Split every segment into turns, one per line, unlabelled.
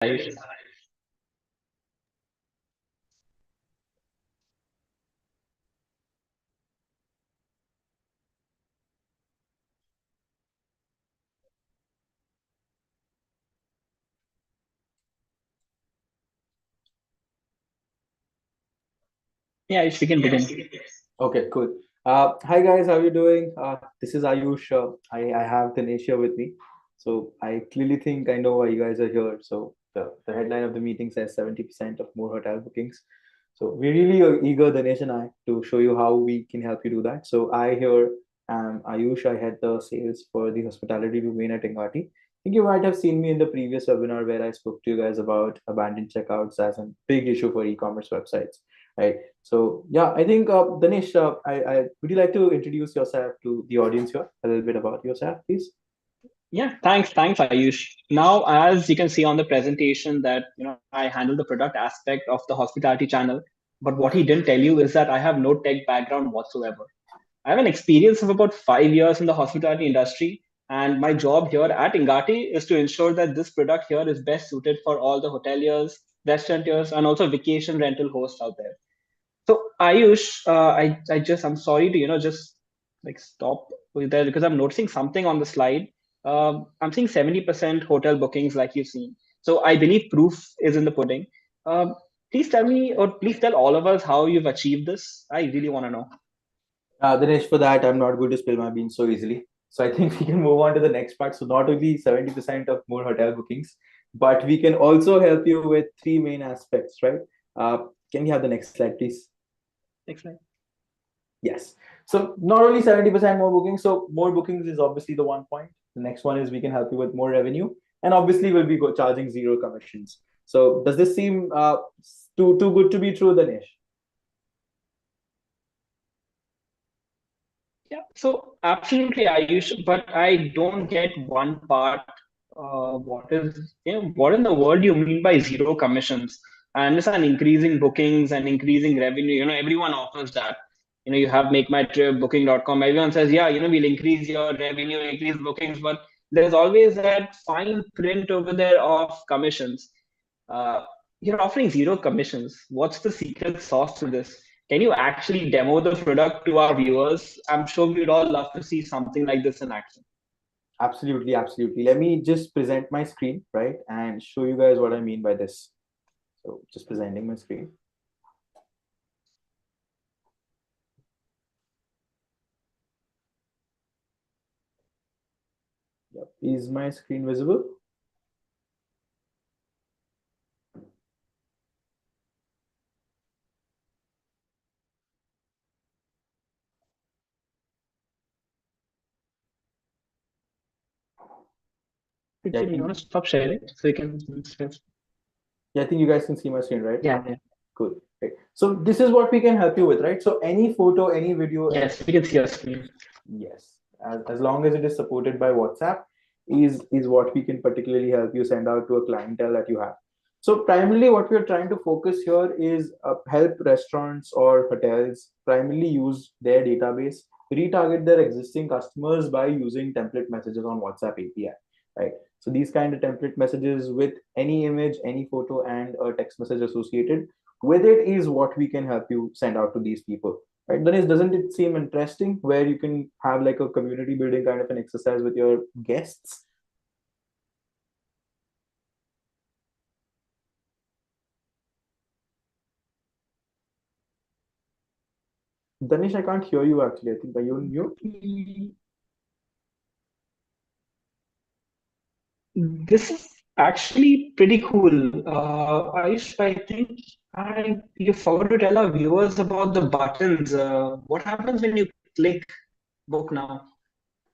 Ayush. Yeah, Ayush, we can begin.
Okay, cool. Hi guys, how you doing? This is Ayush. I have Dinesh here with me. So I clearly think I know why you guys are here. So the headline of the meeting says 70% of more hotel bookings. So we're really eager, Dinesh and I, to show you how we can help you do that. So I here am Ayush. I head the sales for the hospitality domain at Ingati. I think you might have seen me in the previous webinar where I spoke to you guys about abandoned checkouts as a big issue for e-commerce websites, right? So yeah, I think Danish, I would you like to introduce yourself to the audience here a little bit about yourself, please?
Yeah, thanks, Ayush. Now, as you can see on the presentation, that I handle the product aspect of the hospitality channel. But what he didn't tell you is that I have no tech background whatsoever. I have an experience of about 5 years in the hospitality industry, and my job here at Ingati is to ensure that this product here is best suited for all the hoteliers, restaurateurs, and also vacation rental hosts out there. So Ayush, I'm sorry to just like stop with that because I'm noticing something on the slide. I'm seeing 70% hotel bookings like you've seen. So I believe proof is in the pudding. Um, please tell me, or please tell all of us how you've achieved this. I really want to know.
Dinesh, for that, I'm not going to spill my beans so easily. So I think we can move on to the next part. So not only 70% of more hotel bookings, but we can also help you with three main aspects, right? Can we have the next slide, please?
Next slide.
Yes. So not only 70% more bookings, so more bookings is obviously the one point. The next one is we can help you with more revenue, and obviously we'll be charging zero commissions. So does this seem too good to be true, Dinesh?
Yeah, so absolutely, Ayush, but I don't get one part. What in the world do you mean by zero commissions? I understand increasing bookings and increasing revenue. Everyone offers that. You have Make My Trip, Booking.com. Everyone says, yeah, we'll increase your revenue, increase bookings, but there's always that fine print over there of commissions. Uh, you're offering zero commissions. What's the secret sauce to this? Can you actually demo the product to our viewers? I'm sure we'd all love to see something like this in action.
Absolutely, absolutely. Let me just present my screen, right, and show you guys what I mean by this. So just presenting my screen. Yep. Is my screen visible? Yeah, I
You
think
want to stop sharing so you can?
yeah, I think you guys can see my screen, right?
Yeah, yeah.
Cool. Right. So this is what we can help you with, right? So any photo, any video, any
Yes, we can see your screen.
yes, as long as it is supported by WhatsApp, is what we can particularly help you send out to a clientele that you have. So primarily, what we are trying to focus here is help restaurants or hotels primarily use their database, retarget their existing customers by using template messages on WhatsApp API, right? So these kind of template messages with any image, any photo, and a text message associated with it is what we can help you send out to these people, right? Then doesn't it seem interesting where you can have like a community building kind of an exercise with your guests? Danish, I can't hear you actually. I think are you on mute?
This is actually pretty cool. I think you forgot to tell our viewers about the buttons. What happens when you click book now?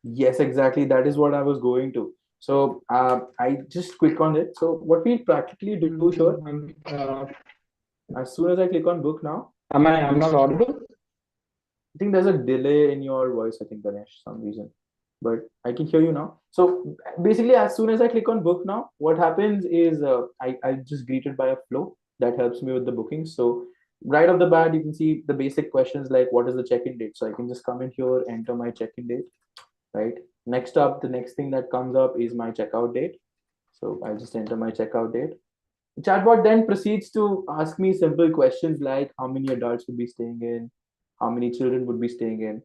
Yes, exactly. That is what I was going to. So I just click on it. So what we practically do here, as soon as I click on book now,
I'm not audible?
I think there's a delay in your voice, I think, Ganesh, some reason. But I can hear you now. So basically, as soon as I click on book now, what happens is I just greeted by a flow that helps me with the booking. So right off the bat, you can see the basic questions like what is the check-in date. So I can just come in here, enter my check-in date, right? Next up, the next thing that comes up is my checkout date. So I'll just enter my checkout date. The chatbot then proceeds to ask me simple questions like how many adults would be staying in, how many children would be staying in.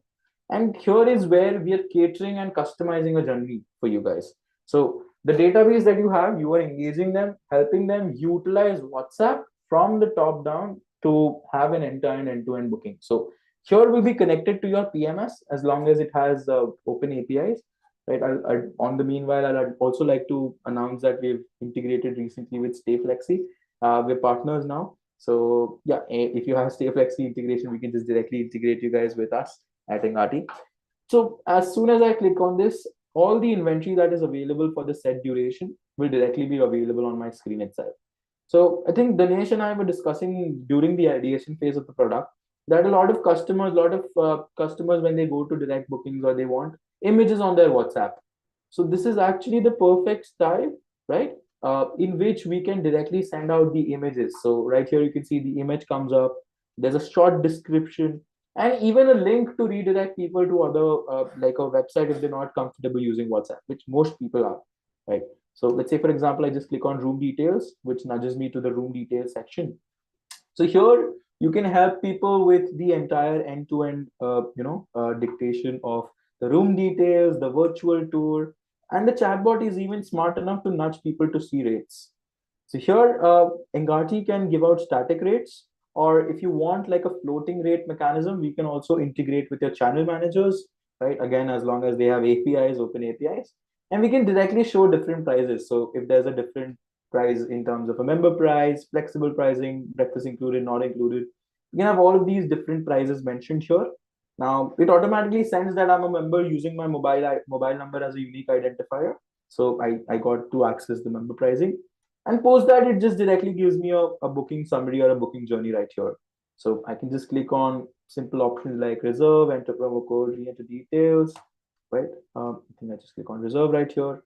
And here is where we are catering and customizing a journey for you guys. So the database that you have, you are engaging them, helping them utilize WhatsApp from the top down to have an end-to-end booking. So here will be connected to your PMS as long as it has open APIs, right? On the meanwhile, I'd also like to announce that we've integrated recently with Stay Flexi. We're partners now. So yeah, if you have Stay Flexi integration, we can just directly integrate you guys with us at Engati. So as soon as I click on this, all the inventory that is available for the set duration will directly be available on my screen itself. So I think Dinesh and I were discussing during the ideation phase of the product that a lot of customers, when they go to direct bookings or they want images on their WhatsApp. So this is actually the perfect style, right? In which we can directly send out the images. So right here, you can see the image comes up. There's a short description and even a link to redirect people to other like a website if they're not comfortable using WhatsApp, which most people are, right? So let's say, for example, I just click on room details, which nudges me to the room details section. So here you can help people with the entire end-to-end, dictation of the room details, the virtual tour, and the chatbot is even smart enough to nudge people to see rates. So here, Engati can give out static rates, or if you want like a floating rate mechanism, we can also integrate with your channel managers, right? Again, as long as they have APIs, open APIs, and we can directly show different prices. So if there's a different price in terms of a member price, flexible pricing, breakfast included, not included, you can have all of these different prices mentioned here. Now it automatically sends that I'm a member using my mobile number as a unique identifier. So I got to access the member pricing. And post that, it just directly gives me a booking summary or a booking journey right here. So I can just click on simple options like reserve, enter promo code, re-enter details, right? I think I just click on reserve right here.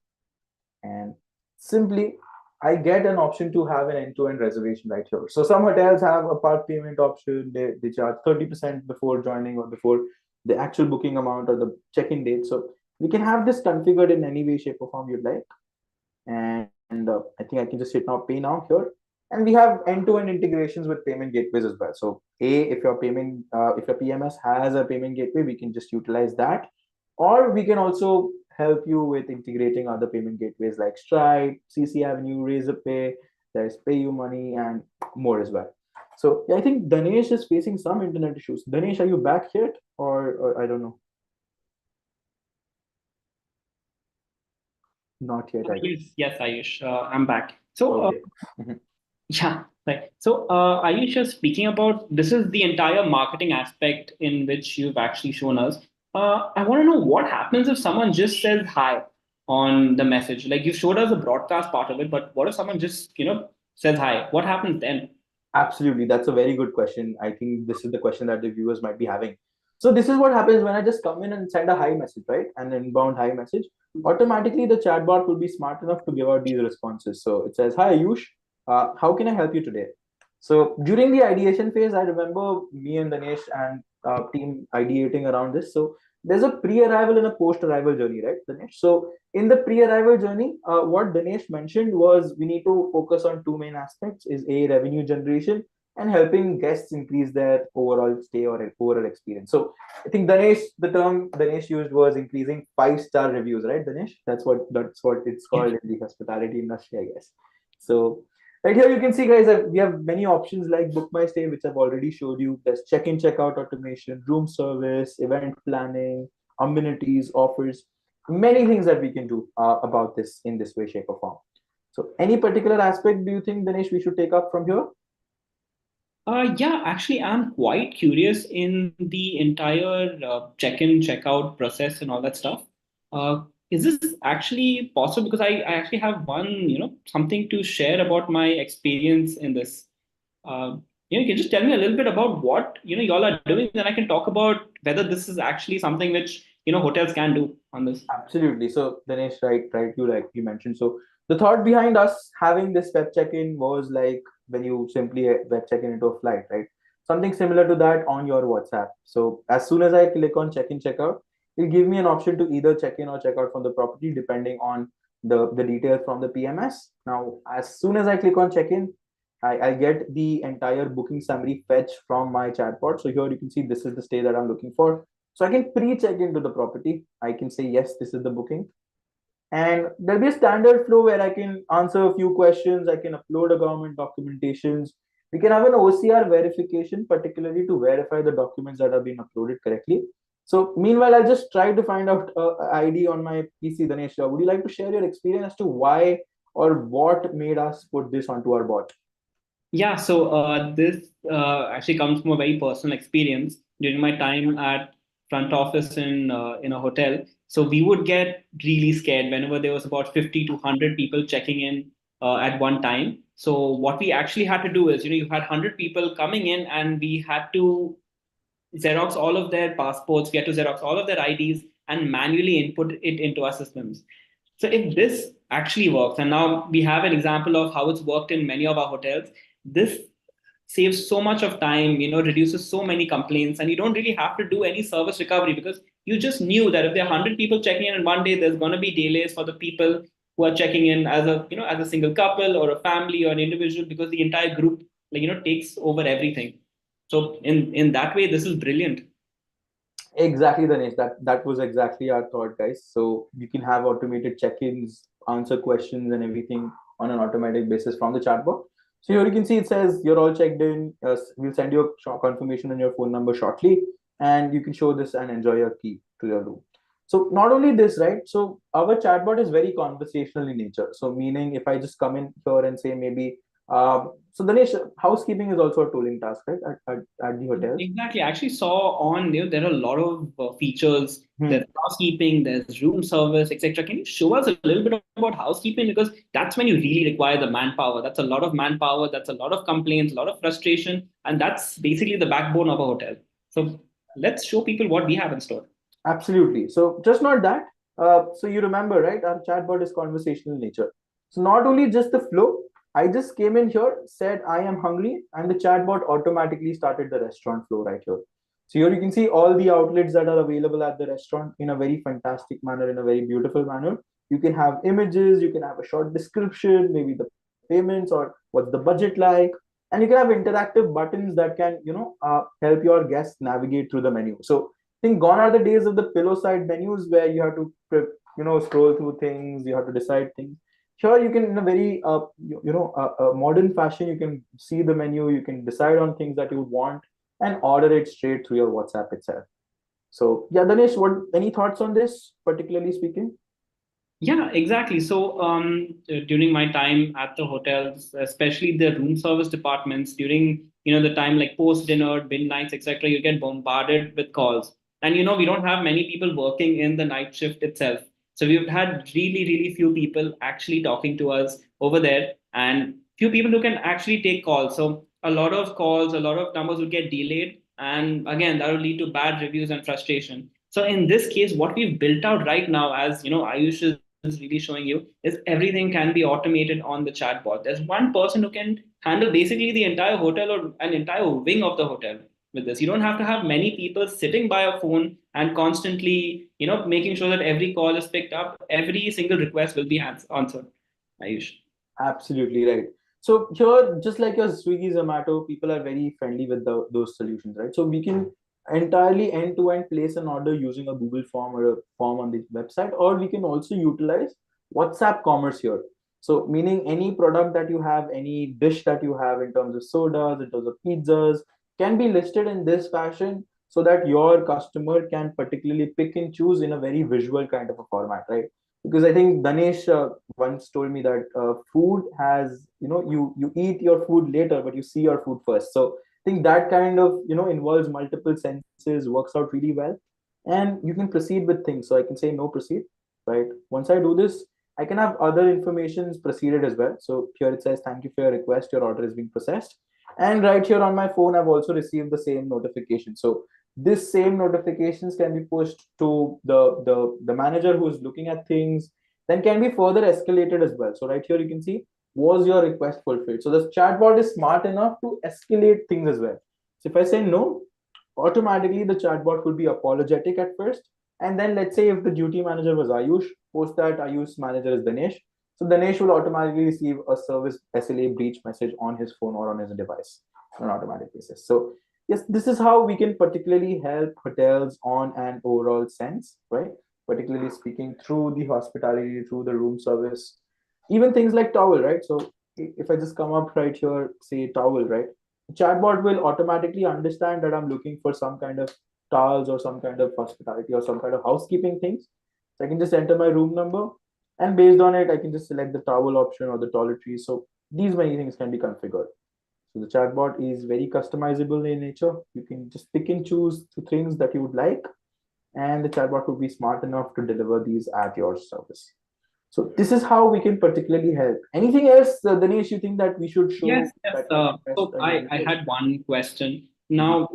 And simply, I get an option to have an end-to-end reservation right here. So some hotels have a part payment option. They charge 30% before joining or before the actual booking amount or the check-in date. So we can have this configured in any way, shape, or form you'd like. And I think I can just hit now pay now here. And we have end-to-end integrations with payment gateways as well. So if your PMS has a payment gateway, we can just utilize that. Or we can also help you with integrating other payment gateways like Stripe, CC Avenue, Razorpay, there's PayUmoney, and more as well. So yeah, I think Danesh is facing some internet issues. Danesh, are you back yet? Or I don't know. Not yet, I guess.
Yes, Ayush, I'm back. So,
Okay.
yeah, right. So, Ayush, just speaking about this is the entire marketing aspect in which you've actually shown us. I want to know what happens if someone just says hi on the message. Like you showed us the broadcast part of it, but what if someone just, says hi? What happens then?
Absolutely. That's a very good question. I think this is the question that the viewers might be having. So this is what happens when I just come in and send a hi message, right? An inbound hi message. Automatically, the chatbot will be smart enough to give out these responses. So it says, "Hi Ayush, how can I help you today?" So during the ideation phase, I remember me and Danesh and team ideating around this. So there's a pre-arrival and a post-arrival journey, right, Danesh? So in the pre-arrival journey, what Dinesh mentioned was we need to focus on two main aspects: is a revenue generation and helping guests increase their overall stay or overall experience. So I think the term Dinesh used was increasing 5-star reviews, right, Dinesh? That's what it's called in the hospitality industry, I guess. So right here you can see, guys, that we have many options like book my stay, which I've already showed you. There's check-in, check-out automation, room service, event planning, amenities, offers, many things that we can do about this in this way, shape, or form. So any particular aspect do you think, Dinesh, we should take up from here?
Yeah, actually, I'm quite curious in the entire check-in, check-out process and all that stuff. Is this actually possible? Because I actually have one, something to share about my experience in this. You can just tell me a little bit about what, y'all are doing, then I can talk about whether this is actually something which, hotels can do on this.
Absolutely. So Dinesh, right, you like you mentioned. So the thought behind us having this web check-in was like when you simply web check-in into a flight, right? Something similar to that on your WhatsApp. So as soon as I click on check-in, check-out, it'll give me an option to either check in or check out from the property depending on the details from the PMS. Now, as soon as I click on check-in, I get the entire booking summary fetch from my chatbot. So here you can see this is the stay that I'm looking for. So I can pre-check into the property. I can say, yes, this is the booking. And there'll be a standard flow where I can answer a few questions. I can upload a government documentations. We can have an OCR verification, particularly to verify the documents that have been uploaded correctly. So meanwhile, I'll just try to find out ID on my PC. Danesh, would you like to share your experience as to why or what made us put this onto our bot?
Yeah, so this actually comes from a very personal experience during my time at front office in a hotel. So we would get really scared whenever there was about 50 to 100 people checking in at one time. So what we actually had to do is, you had 100 people coming in, and we had to Xerox all of their passports, we had to Xerox all of their IDs and manually input it into our systems. So if this actually works, and now we have an example of how it's worked in many of our hotels, this saves so much of time, reduces so many complaints, and you don't really have to do any service recovery because you just knew that if there are 100 people checking in one day, there's going to be delays for the people who are checking in as as a single couple or a family or an individual, because the entire group, takes over everything. So in that way, this is brilliant.
Exactly, Danesh. That was exactly our thought, guys. So you can have automated check-ins, answer questions, and everything on an automatic basis from the chatbot. So here you can see it says you're all checked in. We'll send you a confirmation on your phone number shortly, and you can show this and enjoy your key to your room. So not only this, right? So our chatbot is very conversational in nature. So meaning if I just come in here and say maybe so Danesh, housekeeping is also a tooling task, right? At the hotel.
Exactly. I actually saw on there are a lot of features.
Hmm.
There's housekeeping, there's room service, etc. Can you show us a little bit about housekeeping? Because that's when you really require the manpower. That's a lot of manpower. That's a lot of complaints, a lot of frustration, and that's basically the backbone of a hotel. So let's show people what we have in store.
Absolutely. So just not that. So you remember, right? Our chatbot is conversational in nature. So not only just the flow, I just came in here, said I am hungry, and the chatbot automatically started the restaurant flow right here. So here you can see all the outlets that are available at the restaurant in a very fantastic manner, in a very beautiful manner. You can have images, you can have a short description, maybe the payments or what's the budget like, and you can have interactive buttons that can, help your guests navigate through the menu. So I think gone are the days of the pillow side menus where you have to, scroll through things, you have to decide things. Here you can, in a very, modern fashion, you can see the menu, you can decide on things that you want and order it straight through your WhatsApp itself. So yeah, Danesh, what any thoughts on this, particularly speaking?
Yeah, exactly. So during my time at the hotels, especially the room service departments, during the time like post dinner, midnights, etc., you get bombarded with calls, and we don't have many people working in the night shift itself. So we've had really, really few people actually talking to us over there, and few people who can actually take calls. So a lot of calls, a lot of numbers will get delayed, and again that will lead to bad reviews and frustration. So in this case, what we've built out right now, as Ayush is really showing you, is everything can be automated on the chatbot. There's one person who can handle basically the entire hotel or an entire wing of the hotel with this. You don't have to have many people sitting by a phone and constantly, making sure that every call is picked up, every single request will be answered. Ayush.
Absolutely right. So here, just like your Swiggy, Zomato, people are very friendly with those solutions, right? So we can entirely end-to-end place an order using a Google form or a form on the website, or we can also utilize WhatsApp commerce here. So meaning any product that you have, any dish that you have in terms of sodas, in terms of pizzas, can be listed in this fashion so that your customer can particularly pick and choose in a very visual kind of a format, right? Because I think Danesh once told me that food has, you eat your food later, but you see your food first. So I think that kind of, involves multiple senses, works out really well, and you can proceed with things. So I can say no, proceed, right? Once I do this, I can have other informations proceeded as well. So here it says, thank you for your request, your order is being processed. And right here on my phone, I've also received the same notification. So this same notifications can be pushed to the manager who is looking at things, then can be further escalated as well. So right here you can see, was your request fulfilled? So the chatbot is smart enough to escalate things as well. So if I say no, automatically the chatbot will be apologetic at first, and then let's say if the duty manager was Ayush, post that Ayush manager is Dinesh, So Dinesh will automatically receive a service SLA breach message on his phone or on his device on an automatic basis. So yes, this is how we can particularly help hotels on an overall sense, right? Particularly speaking through the hospitality, through the room service, even things like towel, right? So if I just come up right here, say towel, right? The chatbot will automatically understand that I'm looking for some kind of towels or some kind of hospitality or some kind of housekeeping things. So I can just enter my room number, and based on it, I can just select the towel option or the toiletries. So these many things can be configured. So the chatbot is very customizable in nature. You can just pick and choose the things that you would like, and the chatbot will be smart enough to deliver these at your service. So this is how we can particularly help. Anything else, Dinesh, you think that we should
Yes,
show
yes.
that can best
So I
users?
had one question.
Mhm.
Now,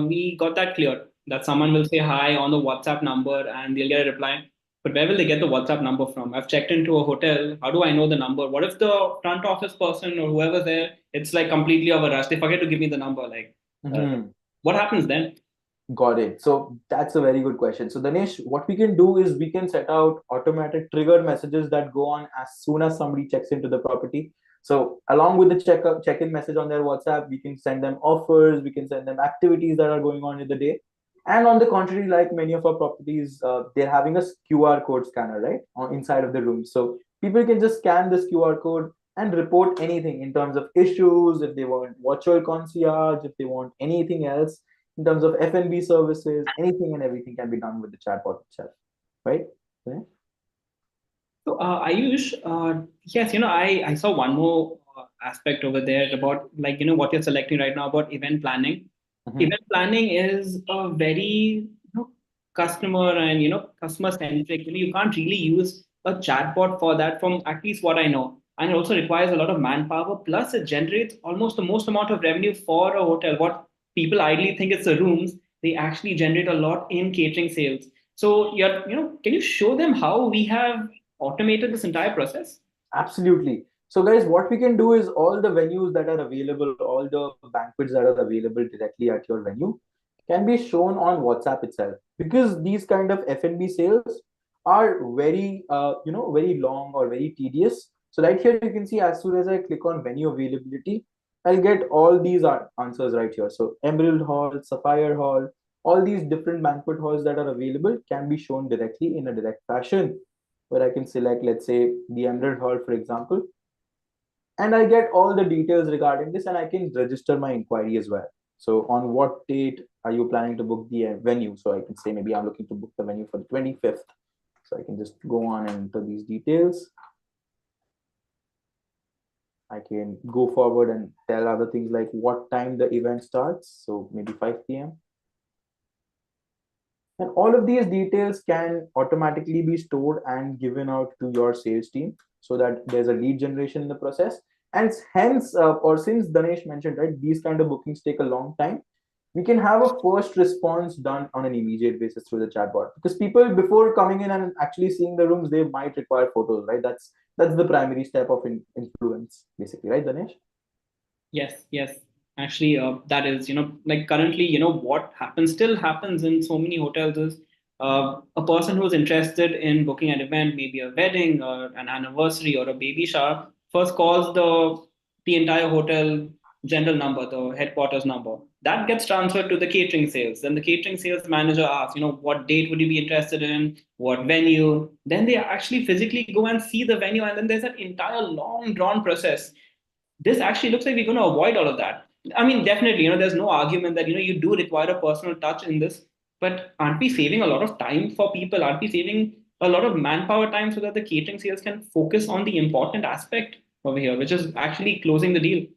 we got that clear that someone will say hi on the WhatsApp number and they'll get a reply. But where will they get the WhatsApp number from? I've checked into a hotel. How do I know the number? What if the front office person or whoever's there, it's like completely of a rush. They forget to give me the number. Uh,
Mhm.
what happens then?
Got it. So that's a very good question. So Dinesh, what we can do is we can set out automatic trigger messages that go on as soon as somebody checks into the property. So along with the check-in message on their WhatsApp, we can send them offers, we can send them activities that are going on in the day. And on the contrary, like many of our properties, they're having a QR code scanner, right, on inside of the room. So people can just scan this QR code and report anything in terms of issues, if they want virtual concierge, if they want anything else in terms of F&B services, anything and everything can be done with the chatbot itself, right? Yeah.
So, Ayush, yes, I saw one more aspect over there about what you're selecting right now about event planning.
Mhm.
Event planning is a very, customer and, customer centric. You can't really use a chatbot for that from at least what I know. And it also requires a lot of manpower. Plus, it generates almost the most amount of revenue for a hotel. What people ideally think it's the rooms, they actually generate a lot in catering sales. So can you show them how we have automated this entire process?
Absolutely. So, guys, what we can do is all the venues that are available, all the banquets that are available directly at your venue can be shown on WhatsApp itself, because these kind of F&B sales are very, very long or very tedious. So, right here, you can see as soon as I click on venue availability, I'll get all these answers right here. So, Emerald Hall, Sapphire Hall, all these different banquet halls that are available can be shown directly in a direct fashion, where I can select, let's say, the Emerald Hall, for example, and I get all the details regarding this, and I can register my inquiry as well. So, on what date are you planning to book the venue? So, I can say maybe I'm looking to book the venue for the 25th. So, I can just go on and enter these details. I can go forward and tell other things like what time the event starts. So, maybe 5 p.m. And all of these details can automatically be stored and given out to your sales team so that there's a lead generation in the process. And hence, or since Danesh mentioned, right, these kind of bookings take a long time, we can have a first response done on an immediate basis through the chatbot. Because people, before coming in and actually seeing the rooms, they might require photos, right? That's the primary step of influence, basically, right, Danesh?
Yes, yes. Actually, that is, like currently, what happens still happens in so many hotels is a person who's interested in booking an event, maybe a wedding or an anniversary or a baby shower, first calls the entire hotel general number, the headquarters number. That gets transferred to the catering sales. Then the catering sales manager asks, what date would you be interested in? What venue? Then they actually physically go and see the venue, and then there's an entire long drawn process. This actually looks like we're going to avoid all of that. I mean, definitely, there's no argument that, you do require a personal touch in this, but aren't we saving a lot of time for people? Aren't we saving a lot of manpower time so that the catering sales can focus on the important aspect over here, which is actually closing the deal?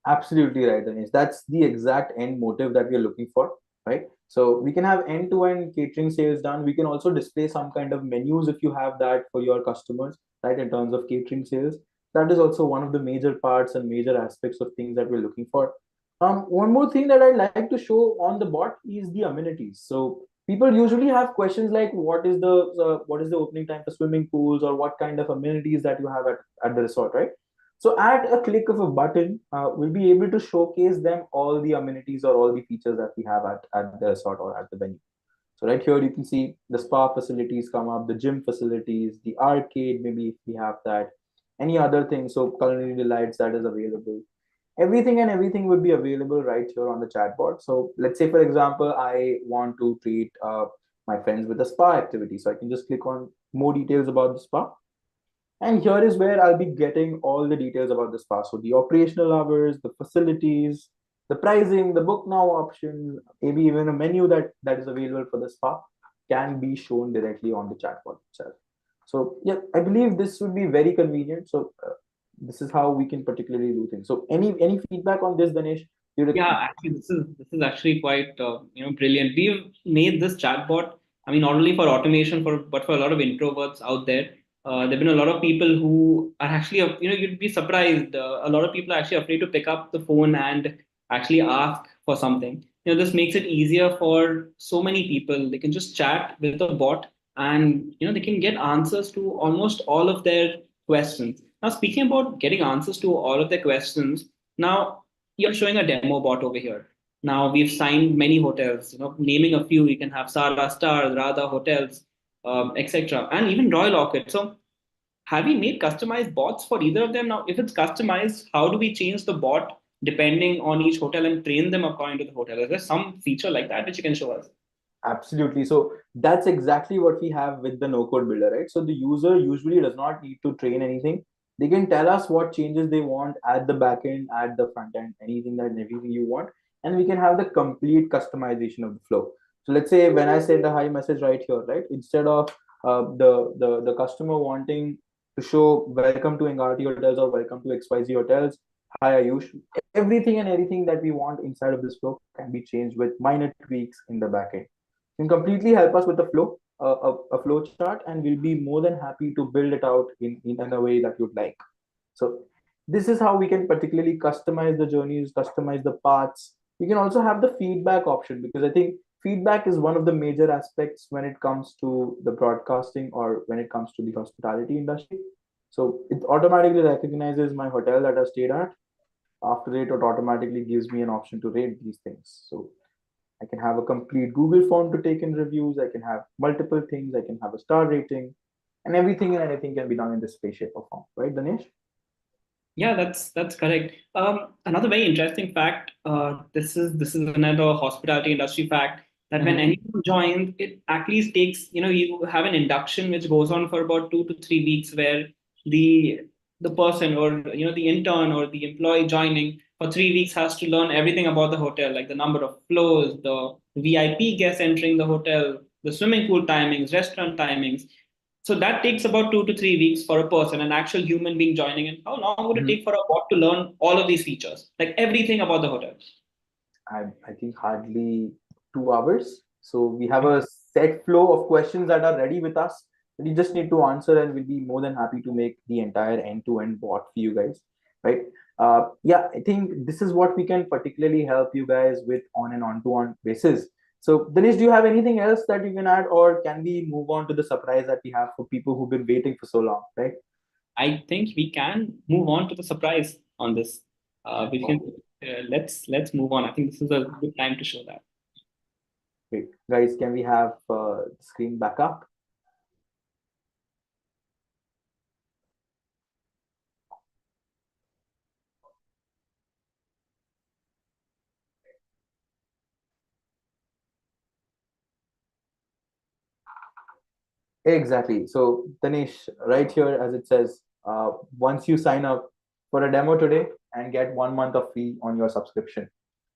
Absolutely right, Anish. That's the exact end motive that we are looking for, right? So we can have end-to-end catering sales done. We can also display some kind of menus if you have that for your customers, right? In terms of catering sales, that is also one of the major parts and major aspects of things that we're looking for. One more thing that I'd like to show on the bot is the amenities. So people usually have questions like, what is the opening time for swimming pools, or what kind of amenities that you have at the resort, right? So at a click of a button, we'll be able to showcase them all the amenities or all the features that we have at the resort or at the venue. So right here, you can see the spa facilities come up, the gym facilities, the arcade, maybe if we have that, any other thing. So culinary delights that is available. Everything and everything would be available right here on the chatbot. So let's say, for example, I want to treat my friends with a spa activity. So I can just click on more details about the spa. And here is where I'll be getting all the details about the spa. So the operational hours, the facilities, the pricing, the book now option, maybe even a menu that is available for the spa can be shown directly on the chatbot itself. So yeah, I believe this would be very convenient. So this is how we can particularly do things. So any feedback on this, Danesh?
Yeah, actually, this is actually quite brilliant. We've made this chatbot. I mean, not only for automation, but for a lot of introverts out there. There've been a lot of people who are actually, you'd be surprised. A lot of people are actually afraid to pick up the phone and actually ask for something. This makes it easier for so many people. They can just chat with a bot, and they can get answers to almost all of their questions. Now, speaking about getting answers to all of their questions, now you're showing a demo bot over here. Now we've signed many hotels, naming a few, you can have Sara Stars, Radha Hotels, etc., and even Royal Orchid. So have we made customized bots for either of them? Now, if it's customized, how do we change the bot depending on each hotel and train them according to the hotel? Is there some feature like that which you can show us?
Absolutely. So that's exactly what we have with the no code builder, right? So the user usually does not need to train anything. They can tell us what changes they want at the back end, at the front end, anything that everything you want, and we can have the complete customization of the flow. So let's say when I send a hi message right here, right, instead of the customer wanting to show welcome to Engati Hotels or welcome to XYZ Hotels, hi Ayush, everything and everything that we want inside of this flow can be changed with minor tweaks in the back end. Can completely help us with the flow, a flow chart, and we'll be more than happy to build it out in a way that you'd like. So this is how we can particularly customize the journeys, customize the paths. We can also have the feedback option, because I think feedback is one of the major aspects when it comes to the broadcasting or when it comes to the hospitality industry. So it automatically recognizes my hotel that I stayed at. After it automatically gives me an option to rate these things. So I can have a complete Google form to take in reviews. I can have multiple things. I can have a star rating, and everything and anything can be done in this space, shape, or form. Right, Danesh?
Yeah, that's correct. Another very interesting fact. This is another hospitality industry fact that when anyone joins, it at least takes you have an induction which goes on for about 2 to 3 weeks, where the the person or the intern or the employee joining for 3 weeks has to learn everything about the hotel, like the number of floors, the VIP guests entering the hotel, the swimming pool timings, restaurant timings. So that takes about 2 to 3 weeks for a person, an actual human being joining in. How long would it take for a bot to learn all of these features, like everything about the hotel?
I think hardly 2 hours. So we have a set flow of questions that are ready with us that you just need to answer, and we'll be more than happy to make the entire end-to-end bot for you guys, right? Yeah, I think this is what we can particularly help you guys with on an on-to-one basis. So, Dinesh, do you have anything else that you can add, or can we move on to the surprise that we have for people who've been waiting for so long, right?
I think we can move on to the surprise on this. We can let's move on. I think this is a good time to show that.
Great. Guys, can we have the screen back up? Exactly. So, Tanesh, right here, as it says, once you sign up for a demo today and get 1 month of free on your subscription.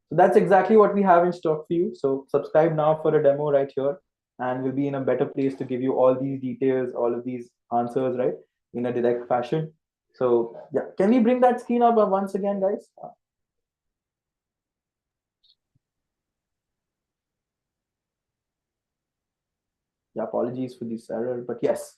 So that's exactly what we have in stock for you. So subscribe now for a demo right here, and we'll be in a better place to give you all these details, all of these answers, right, in a direct fashion. So yeah, can we bring that screen up once again, guys? Yeah, apologies for this error, but yes.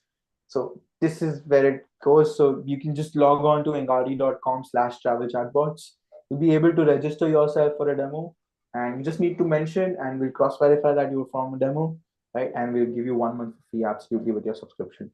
So this is where it goes. So you can just log on to engadi.com/travel chatbots. You'll be able to register yourself for a demo, and you just need to mention, and we'll cross verify that you're from a demo, right? And we'll give you 1 month free absolutely with your subscription.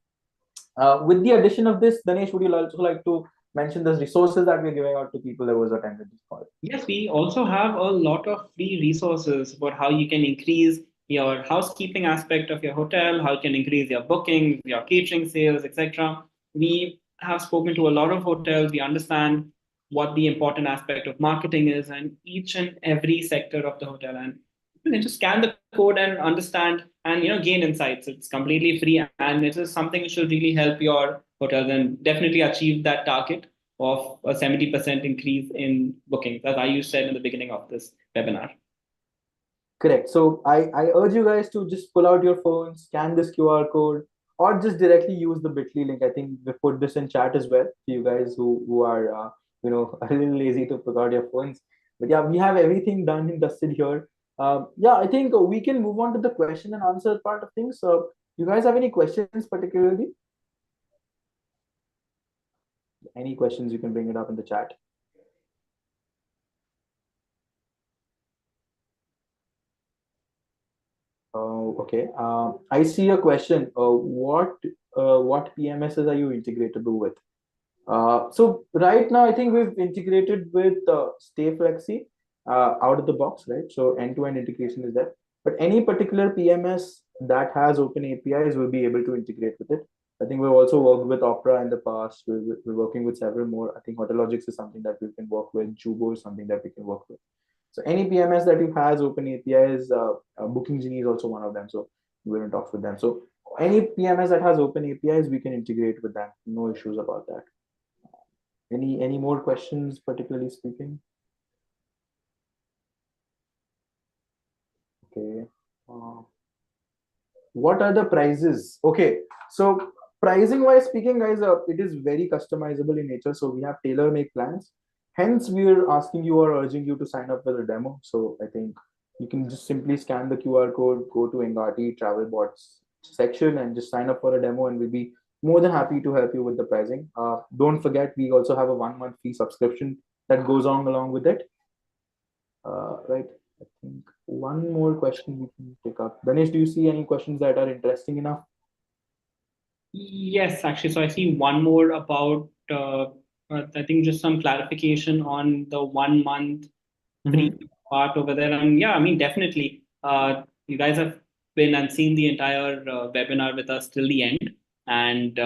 With the addition of this, Danesh, would you also like to mention the resources that we're giving out to people that was attending this call?
Yes, we also have a lot of free resources about how you can increase your housekeeping aspect of your hotel, how you can increase your bookings, your catering sales, etc. We have spoken to a lot of hotels. We understand what the important aspect of marketing is and each and every sector of the hotel. And you can just scan the code and understand and gain insights. It's completely free and it is something which will really help your hotels and definitely achieve that target of a 70% increase in bookings, as I said in the beginning of this webinar.
Correct. So I urge you guys to just pull out your phone, scan this QR code, or just directly use the Bitly link. I think we put this in chat as well for you guys who are a little lazy to pull out your phones. But yeah, we have everything done and dusted here. Yeah, I think we can move on to the question and answer part of things. So you guys have any questions particularly? Any questions, you can bring it up in the chat. Okay. I see a question. What PMSs are you integrated with? So right now, I think we've integrated with StayFlexi out of the box, right? So end-to-end integration is there. But any particular PMS that has open APIs will be able to integrate with it. I think we've also worked with Opera in the past. We're working with several more. I think Hotelogix is something that we can work with. Jubo is something that we can work with. So any PMS that you has open APIs, Booking Genie is also one of them. So we're in talks with them. So any PMS that has open APIs, we can integrate with them. No issues about that. Any more questions, particularly speaking? Okay. What are the prices? Okay, so pricing wise speaking, guys, it is very customizable in nature. So we have tailor-made plans. Hence, we are asking you or urging you to sign up for the demo. So I think you can just simply scan the QR code, go to Engati Travel Bots section, and just sign up for a demo, and we'll be more than happy to help you with the pricing. Don't forget, we also have a 1-month free subscription that goes on along with it. Right. I think one more question we can pick up. Ganesh, do you see any questions that are interesting enough?
Yes, actually. So I see one more about, I think just some clarification on the 1 month free part over there. And yeah, I mean, definitely. You guys have been and seen the entire webinar with us till the end. And,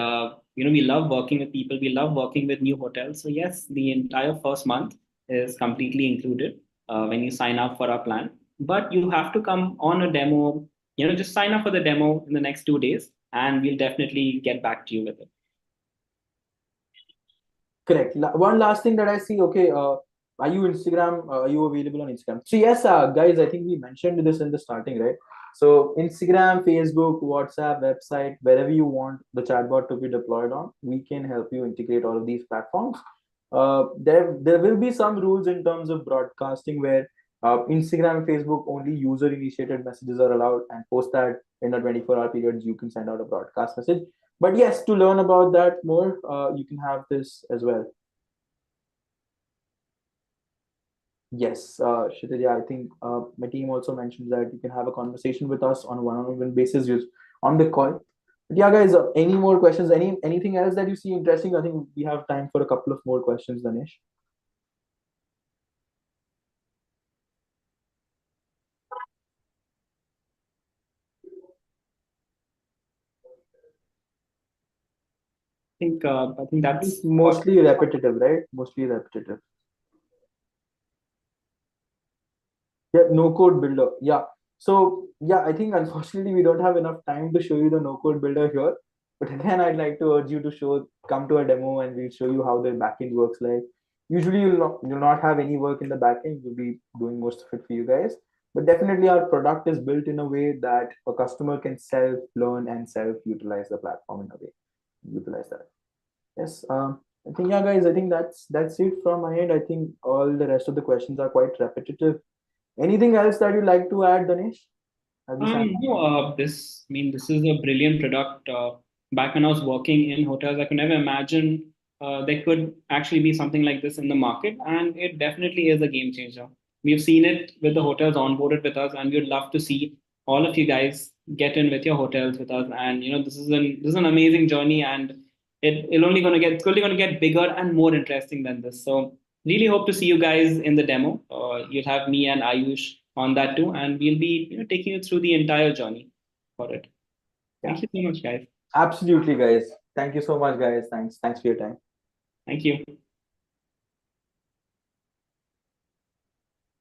we love working with people. We love working with new hotels. So yes, the entire first month is completely included when you sign up for our plan. But you have to come on a demo, just sign up for the demo in the next 2 days and we'll definitely get back to you with it.
Correct. One last thing that I see. Okay, are you Instagram? Are you available on Instagram? So yes, guys, I think we mentioned this in the starting, right? So Instagram, Facebook, WhatsApp, website, wherever you want the chatbot to be deployed on, we can help you integrate all of these platforms. There will be some rules in terms of broadcasting where Instagram, Facebook, only user-initiated messages are allowed, and post that in a 24-hour period, you can send out a broadcast message. But yes, to learn about that more, you can have this as well. Yes, Kshitija, I think my team also mentioned that you can have a conversation with us on a one-on-one basis on the call. But yeah, guys, any more questions? Anything else that you see interesting? I think we have time for a couple of more questions, Ganesh.
I think that's
mostly repetitive, right? Mostly repetitive. Yeah, no code builder. Yeah. So yeah, I think unfortunately we don't have enough time to show you the no code builder here. But again, I'd like to urge you to come to a demo and we'll show you how the backend works like. Usually you'll not have any work in the backend. We'll be doing most of it for you guys. But definitely our product is built in a way that a customer can self-learn and self-utilize the platform in a way. Utilize that. Yes. I think, yeah, guys, I think that's it from my end. I think all the rest of the questions are quite repetitive. Anything else that you'd like to add, Ganesh?
No, this is a brilliant product. Back when I was working in hotels, I could never imagine there could actually be something like this in the market, and it definitely is a game changer. We've seen it with the hotels onboarded with us, and we'd love to see all of you guys get in with your hotels with us. And this is an amazing journey, and it's only going to get bigger and more interesting than this. So really hope to see you guys in the demo. You'll have me and Ayush on that too, and we'll be taking you through the entire journey for it. Thank you so much, guys.
Absolutely, guys. Thank you so much, guys. Thanks for your time.
Thank you.